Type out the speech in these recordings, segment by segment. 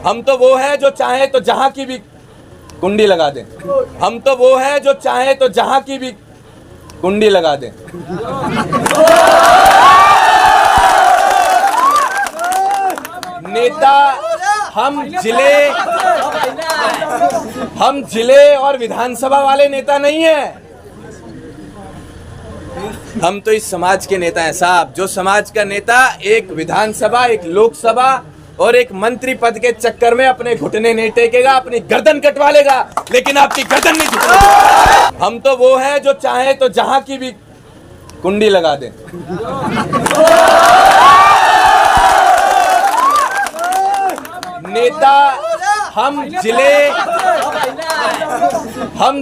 हम तो वो है जो चाहे तो जहां की भी कुंडी लगा दें। हम तो वो है जो चाहे तो जहां की भी कुंडी लगा दें। नेता हम जिले और विधानसभा वाले नेता नहीं है। हम तो इस समाज के नेता हैं साहब। जो समाज का नेता एक विधानसभा, एक लोकसभा और एक मंत्री पद के चक्कर में अपने घुटने नहीं टेकेगा, अपनी गर्दन कटवा लेगा, लेकिन आपकी गर्दन नहीं झुकेगी। हम तो वो है जो चाहे तो जहां की भी कुंडी लगा दें। नेता हम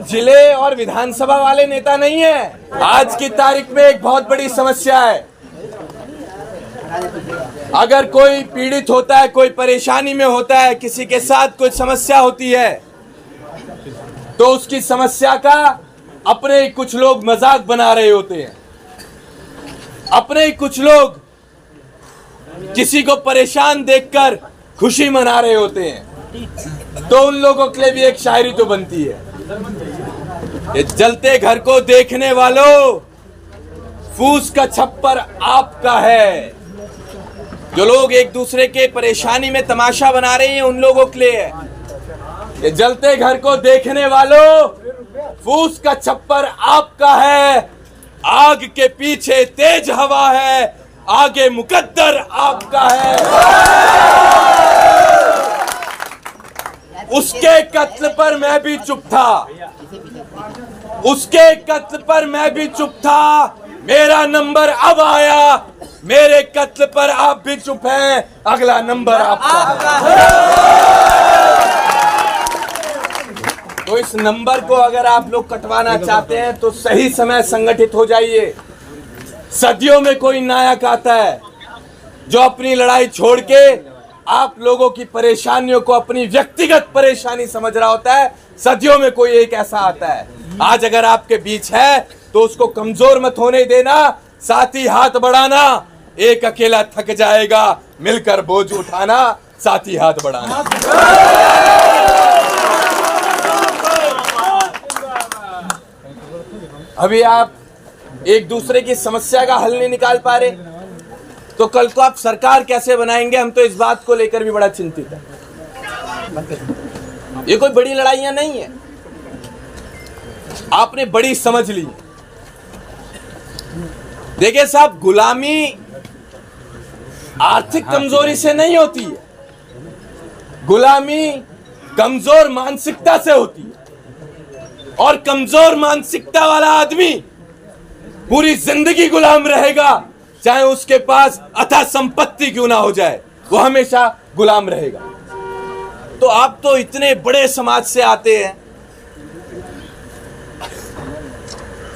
जिले और विधानसभा वाले नेता नहीं है। आज की तारीख में एक बहुत बड़ी समस्या है। अगर कोई पीड़ित होता है, कोई परेशानी में होता है, किसी के साथ कोई समस्या होती है, तो उसकी समस्या का अपने कुछ लोग मजाक बना रहे होते हैं। अपने कुछ लोग किसी को परेशान देखकर खुशी मना रहे होते हैं। तो उन लोगों के लिए भी एक शायरी तो बनती है, ये जलते घर को देखने वालों, फूस का छप्पर आपका है। जो लोग एक दूसरे के परेशानी में तमाशा बना रहे हैं, उन लोगों के लिए है। ये जलते घर को देखने वालों, फूस का छप्पर आपका है। आग के पीछे तेज हवा है, आगे मुकद्दर आपका है। उसके कत्ल पर मैं भी चुप था, उसके कत्ल पर मैं भी चुप था। मेरा नंबर अब आया, मेरे कत्ल पर आप भी चुप हैं, अगला नंबर आपका। तो इस नंबर को अगर आप लोग कटवाना चाहते हैं तो सही समय संगठित हो जाइए। सदियों में कोई नायक आता है जो अपनी लड़ाई छोड़ के आप लोगों की परेशानियों को अपनी व्यक्तिगत परेशानी समझ रहा होता है। सदियों में कोई एक ऐसा आता है। आज अगर आपके बीच है तो उसको कमजोर मत होने देना, साथ ही हाथ बढ़ाना। एक अकेला थक जाएगा, मिलकर बोझ उठाना, साथ ही हाथ बढ़ाना। अभी आप एक दूसरे की समस्या का हल नहीं निकाल पा रहे, तो कल को आप सरकार कैसे बनाएंगे? हम तो इस बात को लेकर भी बड़ा चिंतित है। ये कोई बड़ी लड़ाइयां नहीं है, आपने बड़ी समझ ली। देखिए साहब, गुलामी आर्थिक कमजोरी से नहीं होती है, गुलामी कमजोर मानसिकता से होती है। और कमजोर मानसिकता वाला आदमी पूरी जिंदगी गुलाम रहेगा, चाहे उसके पास अथाह संपत्ति क्यों ना हो जाए, वो हमेशा गुलाम रहेगा। तो आप तो इतने बड़े समाज से आते हैं।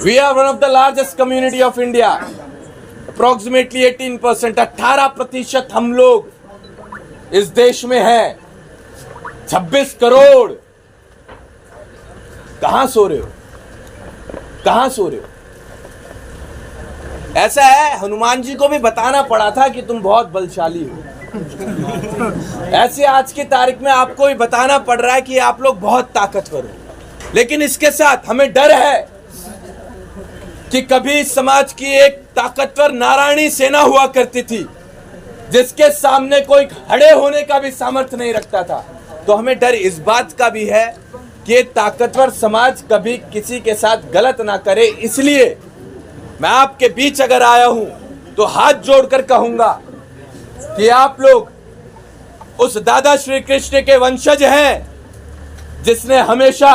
We are one of the largest community of India. Approximately 18%, 18% हम लोग इस देश में हैं। 26 करोड़। कहां सो रहे हो? कहां सो रहे हो? ऐसा है, हनुमान जी को भी बताना पड़ा था कि तुम बहुत बलशाली हो। ऐसे आज की तारीख में आपको भी बताना पड़ रहा है कि आप लोग बहुत ताकतवर हो। लेकिन इसके साथ हमें डर है कि कभी समाज की एक ताकतवर नारायणी सेना हुआ करती थी, जिसके सामने कोई खड़े होने का भी सामर्थ्य नहीं रखता था। तो हमें डर इस बात का भी है कि ताकतवर समाज कभी किसी के साथ गलत ना करे। इसलिए मैं आपके बीच अगर आया हूं तो हाथ जोड़कर कहूंगा कि आप लोग उस दादा श्री कृष्ण के वंशज हैं, जिसने हमेशा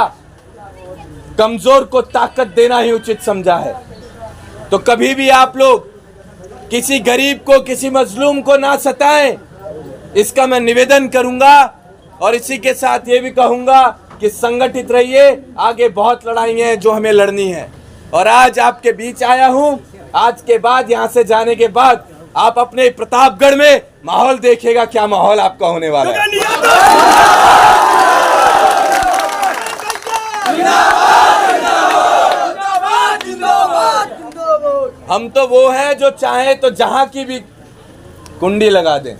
कमजोर को ताकत देना ही उचित समझा है। तो कभी भी आप लोग किसी गरीब को, किसी मजलूम को ना सताएं, इसका मैं निवेदन करूंगा। और इसी के साथ ये भी कहूंगा कि संगठित रहिए, आगे बहुत लड़ाइयां हैं जो हमें लड़नी है। और आज आपके बीच आया हूं, आज के बाद, यहां से जाने के बाद आप अपने प्रतापगढ़ में माहौल देखिएगा, क्या माहौल आपका होने वाला है। हम तो वो है जो चाहे तो जहां की भी कुंडी लगा दें।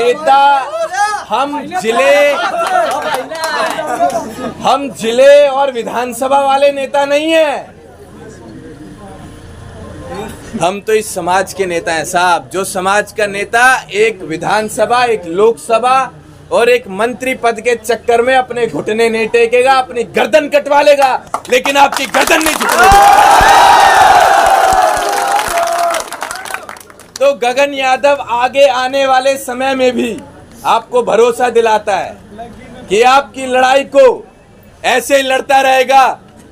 नेता हम जिले और विधानसभा वाले नेता नहीं है। हम तो इस समाज के नेता हैं साहब। जो समाज का नेता एक विधानसभा, एक लोकसभा और एक मंत्री पद के चक्कर में अपने घुटने नहीं टेकेगा, अपनी गर्दन कटवा लेगा, लेकिन आपकी गर्दन नहीं झुकेगी। तो गगन यादव आगे आने वाले समय में भी आपको भरोसा दिलाता है कि आपकी लड़ाई को ऐसे ही लड़ता रहेगा,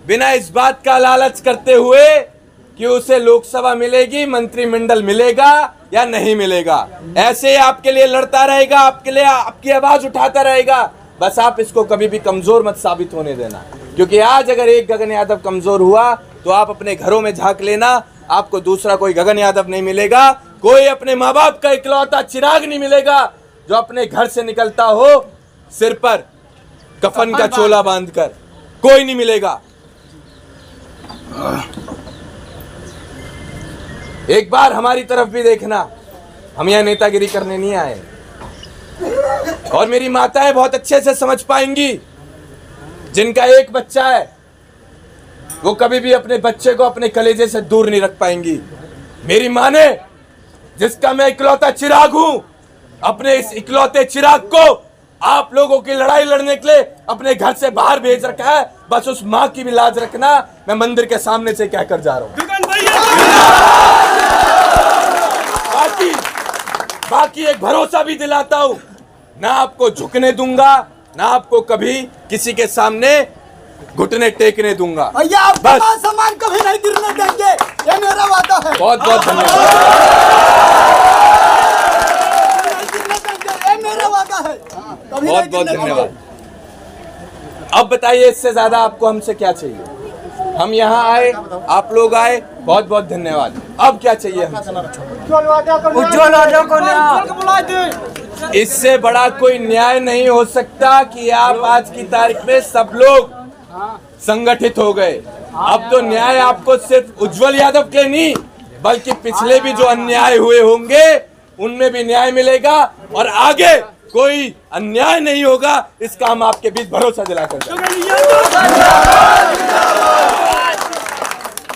बिना इस बात का लालच करते हुए कि उसे लोकसभा मिलेगी, मंत्रिमंडल मिलेगा या नहीं मिलेगा। ऐसे ही आपके लिए लड़ता रहेगा, आपके लिए आपकी आवाज उठाता रहेगा। बस आप इसको कभी भी कमजोर मत साबित होने देना, क्योंकि आज अगर एक गगन यादव कमजोर हुआ तो आप अपने घरों में झांक लेना, आपको दूसरा कोई गगन यादव नहीं मिलेगा। कोई अपने माँ बाप का इकलौता चिराग नहीं मिलेगा जो अपने घर से निकलता हो सिर पर कफन का चोला बांधकर, कोई नहीं मिलेगा। एक बार हमारी तरफ भी देखना, हम यहाँ नेतागिरी करने नहीं आए। और मेरी माताएं बहुत अच्छे से समझ पाएंगी, जिनका एक बच्चा है वो कभी भी अपने बच्चे को अपने कलेजे से दूर नहीं रख पाएंगी। मेरी माँ ने, जिसका मैं इकलौता चिराग हूं, अपने इस इकलौते चिराग को आप लोगों की लड़ाई लड़ने के लिए अपने घर से बाहर भेज रखा है। बस उस माँ की भी लाज रखना, मैं मंदिर के सामने से कहकर जा रहा हूं। बाकी एक भरोसा भी दिलाता हूं, ना आपको झुकने दूंगा, ना आपको कभी किसी के सामने घुटने टेकने दूंगा। भैया आपका मान सम्मान कभी नहीं गिरने देंगे, ये मेरा वादा है। बहुत बहुत धन्यवाद। ये मेरा वादा है। बहुत बहुत धन्यवाद। अब बताइए इससे ज्यादा आपको हमसे क्या चाहिए? हम यहाँ आए, आप लोग आए, बहुत बहुत धन्यवाद। अब क्या चाहिए हमसे? उज्ज्वल को इससे बड़ा कोई न्याय नहीं हो सकता कि आप आज की तारीख में सब लोग संगठित हो गए। अब तो न्याय आपको सिर्फ उज्ज्वल यादव के नहीं, बल्कि पिछले भी जो अन्याय हुए होंगे उनमें भी न्याय मिलेगा, और आगे कोई अन्याय नहीं होगा, इसका हम आपके बीच भरोसा दिलाकर।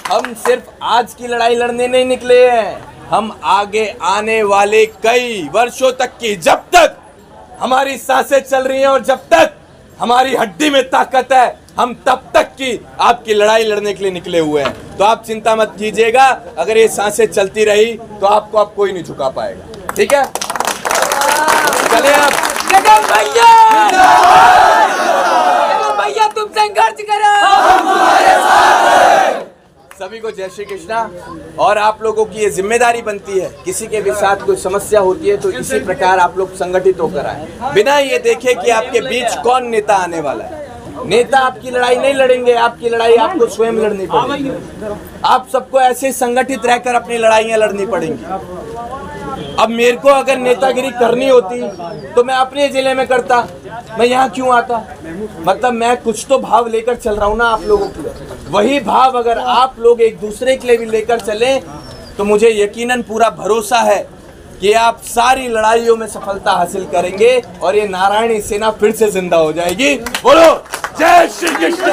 हम सिर्फ आज की लड़ाई लड़ने नहीं निकले हैं, हम आगे आने वाले कई वर्षों तक की, जब तक हमारी सांसें चल रही हैं और जब तक हमारी हड्डी में ताकत है, हम तब तक की आपकी लड़ाई लड़ने के लिए निकले हुए हैं। तो आप चिंता मत कीजिएगा, अगर ये सांसें चलती रही तो आपको अब कोई नहीं झुका पाएगा। ठीक है, चले आप। भैया तुम संघर्ष करो। सभी को जय श्री कृष्णा। और आप लोगों की ये जिम्मेदारी बनती है, किसी के भी साथ कोई समस्या होती है तो इसी प्रकार आप लोग संगठित होकर आए, बिना ये देखे कि आपके बीच कौन नेता आने वाला है। नेता आपकी लड़ाई नहीं लड़ेंगे, आपकी लड़ाई आपको स्वयं लड़नी पड़ेगी। आप सबको ऐसे संगठित रहकर अपनी लड़ाइयाँ लड़नी पड़ेंगी। अब मेरे को अगर नेतागिरी करनी होती तो मैं अपने जिले में करता, मैं यहाँ क्यों आता? मतलब मैं कुछ तो भाव लेकर चल रहा हूँ ना आप लोगों के लिए। वही भाव अगर आप लोग एक दूसरे के लिए भी लेकर चलें तो मुझे यकीनन पूरा भरोसा है कि आप सारी लड़ाइयों में सफलता हासिल करेंगे और ये नारायणी सेना फिर से जिंदा हो जाएगी। बोलो जय श्री कृष्ण।